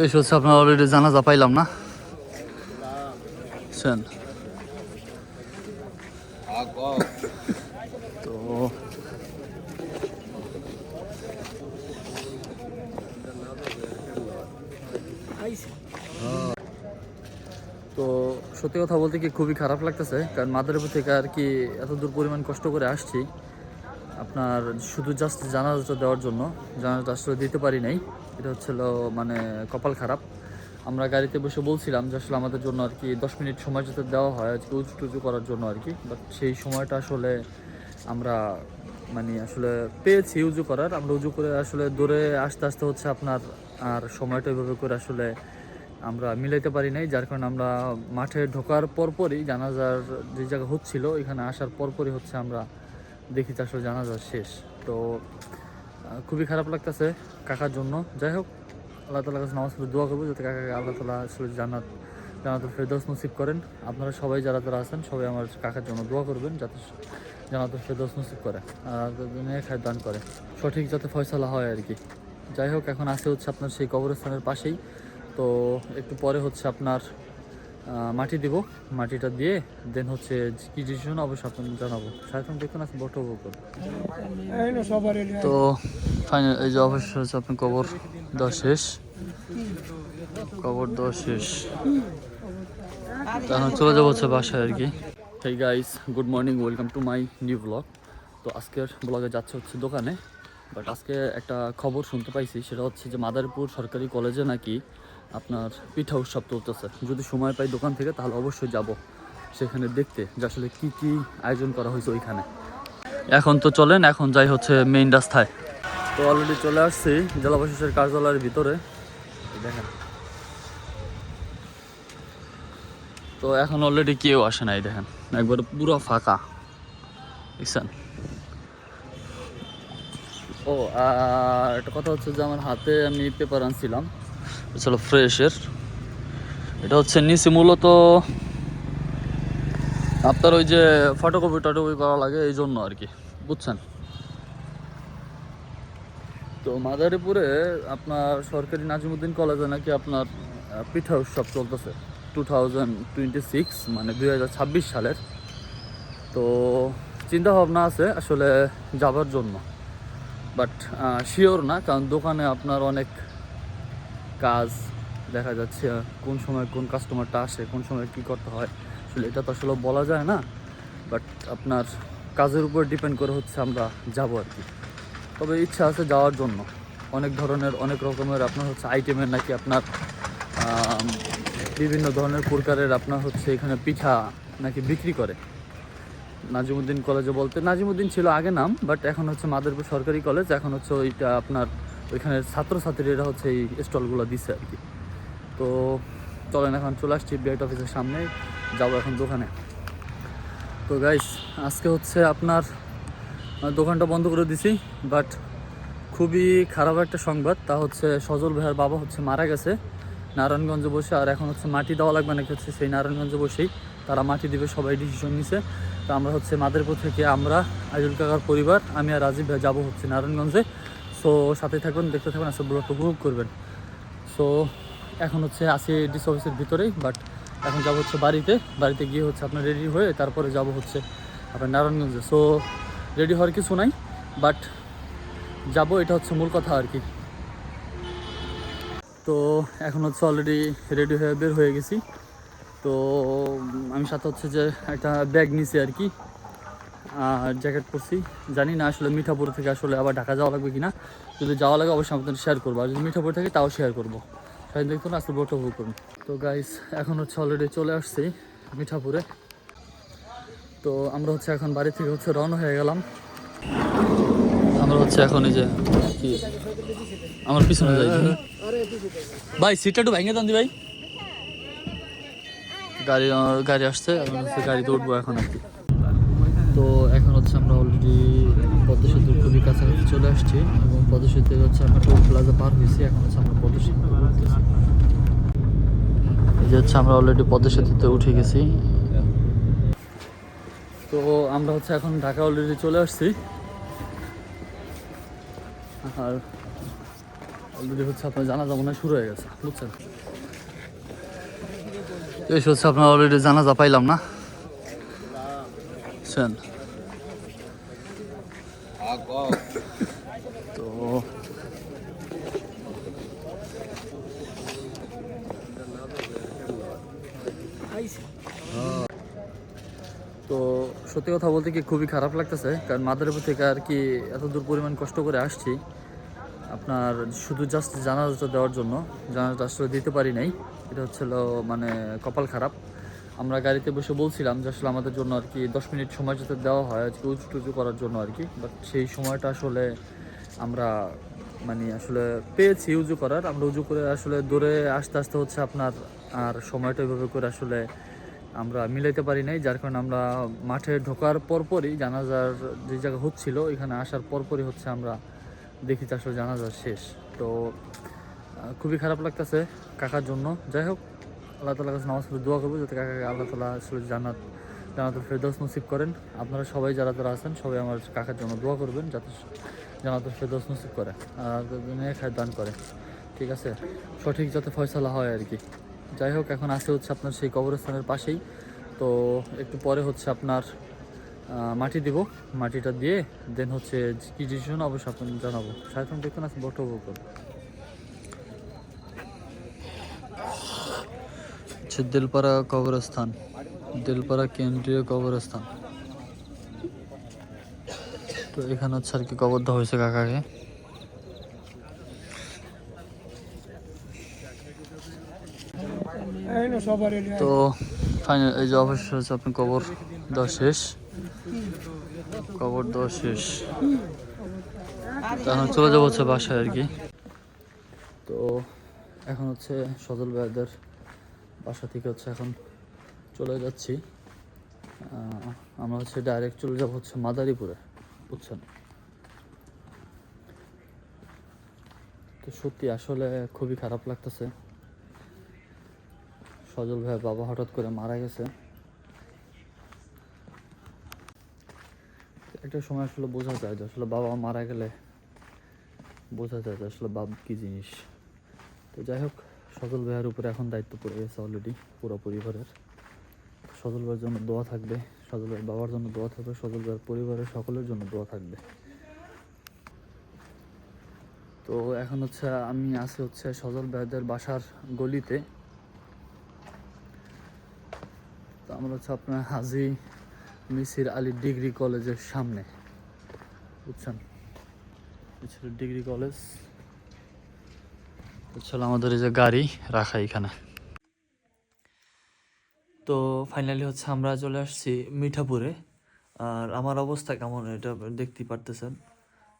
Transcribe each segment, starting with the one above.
এই হচ্ছে আপনার অলরেডি জানাজা পাইলাম না শুন তো তো সত্যি কথা বলতে কি খুবই খারাপ লাগতেছে, কারণ মাদারীপুর থেকে আর কি এত দূর পরিমাণ কষ্ট করে আসছি আপনার শুধু জাস্ট জানাজাটা দেওয়ার জন্য। জানাজাটা আসলে দিতে পারি নাই, এটা হচ্ছিল মানে কপাল খারাপ। আমরা গাড়িতে বসে বলছিলাম যে আসলে আমাদের জন্য আর কি 10 মিনিট সময় যাতে দেওয়া হয় আজকে উঁচু টুচু করার জন্য আর কি, বাট সেই সময়টা আসলে আমরা মানে আসলে পেয়েছি উজু করার। আমরা উজু করে আসলে দৌড়ে আস্তে আস্তে হচ্ছে আপনার আর সময়টা এভাবে করে আসলে আমরা মিলাইতে পারি নাই, যার কারণে আমরা মাঠে ঢোকার পরপরই জানাজার যে জায়গা হচ্ছিল এখানে আসার পরপরই হচ্ছে আমরা দেখি যে আসলে জানাজা শেষ। তো খুবই খারাপ লাগতেছে কাকার জন্য। যাই হোক, আল্লাহ তাআলার কাছে নামাজ পড়ে দোয়া করবো যাতে কাকাকে আল্লাহ তাআলা আসলে জান্নাতুল ফেরদৌস নসিব করেন। আপনারা সবাই যারা আছেন সবাই আমার কাকার জন্য দোয়া করবেন যাতে জান্নাতুল ফেরদৌস নসিব করে আর দুনিয়া খায় দান করে, সঠিক যাতে ফয়সালা হয় আর কি। যাই হোক, এখন আসে হচ্ছে আপনার সেই কবরস্থানের পাশেই। তো একটু পরে হচ্ছে আপনার মাটি দিব, মাটিটা দিয়ে দেন হচ্ছে কি ডিসিশন অবশ্যই আপনার জানাবো। সায়তন দেখুন আছে বট তো ফাইনাল এই যে অবশ্যই হচ্ছে আপনার কবর দেওয়া শেষ, কবর দেওয়া শেষ। তখন চলে যাবো হচ্ছে বাসায় আর কি। Hey guys, good morning, welcome to my new blog. তো আজকের ব্লগে যাচ্ছে হচ্ছে দোকানে, বাট আজকে একটা খবর শুনতে পাইছি, সেটা হচ্ছে যে মাদারীপুর সরকারি কলেজে নাকি আপনার পিঠা উৎসব চলতেছে। যদি সময় পাই দোকান থেকে তাহলে অবশ্যই যাব সেখানে দেখতে যে আসলে কী কী আয়োজন করা হয়েছে ওইখানে। এখন তো চলেন এখন যাই হচ্ছে মেইন রাস্তায়। তো অলরেডি চলে আসছি জেলা প্রশাসনের কার্যালয়ের ভিতরে, দেখেন। তো এখন অলরেডি কেউ আসে নাই, দেখেন একবার পুরো ফাঁকা, দেখছেন। ও আর একটা কথা হচ্ছে যে আমার হাতে আমি পেপার আনছিলাম, চলো ফ্রেশের। এটা হচ্ছে নিচে মূলত আপনার ওই যে ফটোকপি টটোকপি করা লাগে এই জন্য আর কি, বুঝছেন। তো মাদারীপুরে আপনার সরকারি নাজিমুদ্দিন কলেজে নাকি আপনার পিঠা উৎসব চলতেছে 2026, মানে 2026 সালের। তো চিন্তা ভাবনা আছে আসলে যাবার জন্য, বাট শিওর না, কারণ দোকানে আপনার অনেক কাজ দেখা যাচ্ছে, কোন সময় কোন কাস্টমারটা আসে কোন সময় কী করতে হয় আসলে এটা তো আসলে বলা যায় না। বাট আপনার কাজের উপর ডিপেন্ড করে হচ্ছে আমরা যাব আর কি। তবে ইচ্ছা আছে যাওয়ার জন্য। অনেক ধরনের অনেক রকমের আপনার হচ্ছে আইটেমের নাকি আপনার বিভিন্ন ধরনের প্রকারের আপনার হচ্ছে এখানে পিঠা নাকি বিক্রি করে। নাজিমুদ্দিন কলেজে বলতে নাজিমুদ্দিন ছিল আগে নাম, বাট এখন হচ্ছে মাদারীপুর সরকারি কলেজ, এখন হচ্ছে ওইটা আপনার ওইখানে ছাত্রছাত্রীরা হচ্ছে এই স্টলগুলো দিচ্ছে আর কি। তো চলেন এখন চলে আসছি বিআইট অফিসের সামনে, যাবো এখন দোকানে। তো গাইস, আজকে হচ্ছে আপনার দোকানটা বন্ধ করে দিছি, বাট খুবই খারাপ একটা সংবাদ, তা হচ্ছে সজল ভাইয়ের বাবা হচ্ছে মারা গেছে নারায়ণগঞ্জে বসে। আর এখন হচ্ছে মাটি দেওয়া লাগবে নাকি হচ্ছে সেই নারায়ণগঞ্জে বসেই তারা মাটি দিবে, সবাই ডিসিশন নিছে। তো আমরা হচ্ছে মাদারীপুর থেকে আমরা আইজুল কাকার পরিবার আমি আর রাজীব ভাই যাবো হচ্ছে নারায়ণগঞ্জে। সো সাথে থাকবেন, দেখতে থাকবেন, আসলে ব্লগটা উপভোগ করবেন। সো এখন হচ্ছে আসি ডিসি অফিসের ভিতরেই, বাট এখন যাবো হচ্ছে বাড়িতে গিয়ে হচ্ছে আপনার রেডি হয়ে তারপরে যাব হচ্ছে আপনার নারায়ণগঞ্জে। সো রেডি হওয়ার কিছু নাই, বাট যাব, এটা হচ্ছে মূল কথা আর কি। তো এখন হচ্ছে অলরেডি রেডি হয়ে বের হয়ে গেছি। তো আমি সাথে হচ্ছে যে একটা ব্যাগ নিছি আর কি, আর জ্যাকেট পরছি। জানি না আসলে মিঠাপুর থেকে আসলে আবার ঢাকা যাওয়া লাগবে কিনা, যদি যাওয়া লাগে অবশ্যই আপনাদের শেয়ার করবো, আর যদি মিঠাপুর থেকে তাও শেয়ার করবো। সবাই দেখুন আসলে বোটও উপভোগ করুন। তো গাইস, এখন হচ্ছে অলরেডি চলে আসছি মিঠাপুরে। তো আমরা হচ্ছে এখন বাড়ি থেকে হচ্ছে রওনা হয়ে গেলাম। আমরা হচ্ছে এখন এই যে কি আমার পিছনে যাই ভাই, সিটটা একটু ভেঙে দেন দি ভাই। গাড়ি আসছে, এখন হচ্ছে গাড়িতে উঠবো এখন আর কি। তো এখন হচ্ছে আমরা অলরেডি পদ্মা সেতুর খুবই কাছাকাছি চলে আসছি, এবং পদ্মা সেতু হচ্ছে আমরা টোল প্লাজা পার হয়েছি। এখন হচ্ছে আমরা পদ্মা সেতুতে উঠতেছি। এই যে হচ্ছে আমরা অলরেডি পদ্মা সেতুতে উঠে গেছি। তো আমরা হচ্ছে এখন ঢাকা অলরেডি চলে আসছি, আর অলরেডি হচ্ছে আপনার জানাজা মনে হয় শুরু হয়ে গেছে, বুঝছেন। এই হচ্ছে আপনার অলরেডি জানাজা পাইলাম না, বুঝছেন। তো তো সত্যি কথা বলতে কি খুবই খারাপ লাগতেছে, কারণ মাদারীপুর থেকে আর কি এত দূর পরিমাণ কষ্ট করে আসছি আপনার শুধু জাস্ট জানাজাটা দেওয়ার জন্য। জানাজাটা আসলে দিতে পারি নাই, এটা হচ্ছিল মানে কপাল খারাপ। আমরা গাড়িতে বসে বলছিলাম যে আসলে আমাদের জন্য আর কি 10 মিনিট সময় যাতে দেওয়া হয় আজকে উঁচু টুচু করার জন্য আর কি, বাট সেই সময়টা আসলে আমরা মানে আসলে পেয়েছি উজু করার। আমরা উজু করে আসলে দৌড়ে আস্তে আস্তে হচ্ছে আপনার আর সময়টা এভাবে করে আসলে আমরা মিলাইতে পারি নাই, যার কারণে আমরা মাঠে ঢোকার পরপরই জানাজার যে জায়গা হচ্ছিল এখানে আসার পরপরই হচ্ছে আমরা দেখি যে আসলে জানাজা শেষ। তো খুবই খারাপ লাগতেছে কাকার জন্য। যাই হোক, আল্লাহ তাআলার কাছে নামাজ পড়ে দোয়া করবো যাতে কাকাকে আল্লাহ তাআলা আসলে জান্নাতুল ফেরদৌস নসিব করেন। আপনারা সবাই যারা যারা আছেন সবাই আমার কাকার জন্য দোয়া করবেন যাতে জান্নাতুল ফেরদৌস নসিব করে আর নেক হায়াত দান করে, ঠিক আছে, সঠিক যাতে ফয়সালা হয় আর কি। যাই হোক, এখন আসে হচ্ছে আপনার সেই কবরস্থানের পাশেই। তো একটু পরে হচ্ছে আপনার মাটি দিব, মাটিটা দিয়ে দেন হচ্ছে কি ডিসিশন অবশ্যই আপনার জানাবো। সায়তন দেখুন আছে বটবো হচ্ছে দিলপাড়া কবরস্থান, দিলপাড়া কেন্দ্রীয় কবরস্থান। তো এখানে হচ্ছে আর কি কবর দেওয়া হয়েছে কাকাকে। তো ফাইনাল এই যে অবশ্য হচ্ছে আপনি কবর দেওয়া শেষ, কবর দেওয়া শেষ। এখন চলে যাবো হচ্ছে বাসায় আর কি। তো এখন হচ্ছে সজল ভাইদের বাসা থেকে হচ্ছে এখন চলে যাচ্ছি। আমরা হচ্ছে ডাইরেক্ট চলে যাবো হচ্ছে মাদারীপুরে, বুঝছেন। তো সত্যি আসলে খুবই খারাপ লাগতেছে, সজল ভাইয়ের বাবা হঠাৎ করে মারা গেছে। একটা সময় আসলে বোঝা যায় যে আসলে বাবা মারা গেলে বোঝা যায় যে আসলে বাপ কী জিনিস। তো যাই হোক, সজল ভাইয়ের উপরে এখন দায়িত্ব পড়ে গেছে অলরেডি পুরো পরিবারের। সজল ভাইয়ের জন্য দোয়া থাকবে, সজল ভাইয়ের বাবার জন্য দোয়া থাকবে, সজল ভাইয়ের পরিবারের সকলের জন্য দোয়া থাকবে। তো এখন হচ্ছে আমি আছি হচ্ছে সজল ভাইদের বাসার গলিতে। তো আমরা হচ্ছে আপনার হাজী মিসির আলী ডিগ্রি কলেজের সামনে, বুঝছেন, ডিগ্রি কলেজ হচ্ছে আমাদের এই যে গাড়ি রাখা এখানে। তো ফাইনালি হচ্ছে আমরা চলে আসছি মিঠাপুরে। আর আমার অবস্থা কেমন এটা দেখতেই পারতেছেন,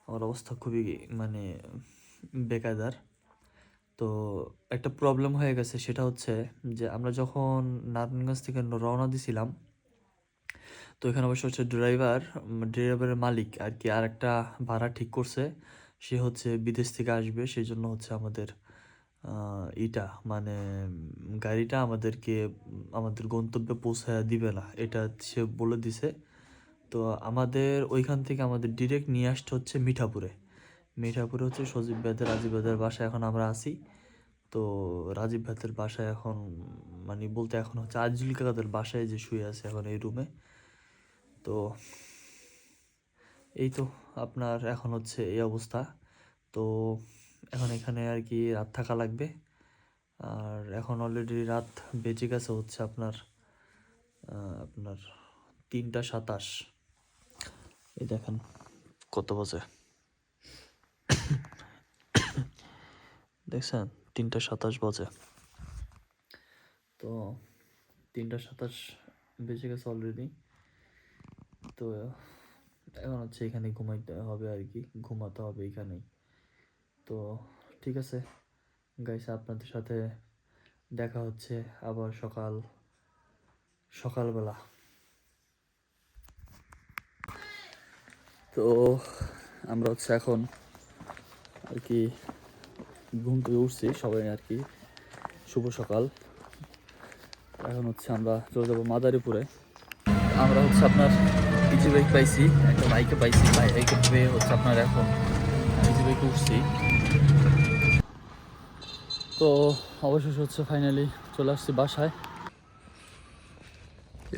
আমার অবস্থা খুবই মানে বেকায়দার। তো একটা প্রবলেম হয়ে গেছে, সেটা হচ্ছে যে আমরা যখন নারায়ণগঞ্জ থেকে রওনা দিছিলাম, তো এখানে অবশ্য হচ্ছে ড্রাইভারের মালিক আর কি আর একটা ভাড়া ঠিক করছে। সে হচ্ছে বিদেশ থেকে আসবে, সেই জন্য হচ্ছে আমাদের মানে গাড়িটা আমাদেরকে আমাদের গন্তব্যে পৌঁছায় দিবে না, এটা সে বলে দিছে। তো আমাদের ওইখান থেকে আমাদের ডিরেক্ট নিয়ে আসতে হচ্ছে মিঠাপুরে। মিঠাপুরে হচ্ছে সজীব ভাইদের রাজীব ভাইদের বাসায় এখন আমরা আছি। তো রাজীব ভাইদের বাসায় এখন মানে বলতে এখন হচ্ছে আজিজুল কাকাদের বাসায় যে শুয়ে আছে এখন এই রুমে। তো এই তো আপনার এখন হচ্ছে এই অবস্থা। তো এখন এখানে আর কি রাত থাকা লাগবে। আর এখন অলরেডি রাত বেজে গেছে হচ্ছে আপনার 3টা 27। এই দেখেন কত বাজে, দেখছেন 3টা 27 বাজে। তো 3টা 27 বেজে গেছে অলরেডি। তো এখন হচ্ছে এখানে ঘুমাইতে হবে আর কি, ঘুমাতে হবে এখানেই। তো ঠিক আছে গাইস, আপনাদের সাথে দেখা হচ্ছে আবার সকালবেলা। তো আমরা হচ্ছে এখন আর কি ঘুম থেকে উঠছি সবাই আর কি, শুভ সকাল। এখন হচ্ছে আমরা চলে যাবো মাদারীপুরে। আমরা হচ্ছে আপনার ইজি বাইক পাইছি, একটা বাইকে পাইছি, বাইকে পেয়ে হচ্ছে আপনার এখন ইজি বাইকে উঠছি। তো অবশেষে হচ্ছে ফাইনালি চলে আসছি বাসায়।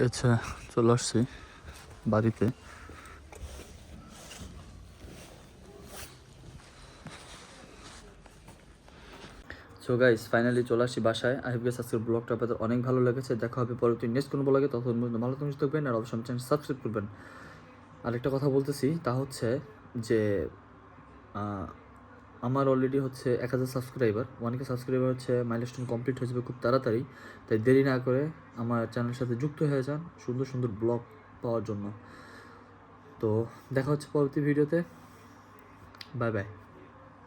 আচ্ছা, চলে আসছি বাড়িতে। সো গাইস ফাইনালি চলে আসছি বাসায়। আই হোপ গাইস আজকের ব্লগটা আপনাদের অনেক ভালো লেগেছে। দেখা হবে পরবর্তী নেক্সট কোনো ব্লগে, ততক্ষণ পর্যন্ত ভালো থাকবেন আর অবশ্যই চ্যানেল সাবস্ক্রাইব করবেন। আরেকটা কথা বলতেছি, তা হচ্ছে যে আমার অলরেডি হচ্ছে 1000 সাবস্ক্রাইবার, 1K সাবস্ক্রাইবার হচ্ছে মাইলস্টোন কমপ্লিট হয়ে যাবে খুব তাড়াতাড়ি। তাই দেরি না করে আমার চ্যানেলের সাথে যুক্ত হয়ে যান সুন্দর সুন্দর ব্লগ পাওয়ার জন্য। তো দেখা হচ্ছে পরবর্তী ভিডিওতে। Bye bye.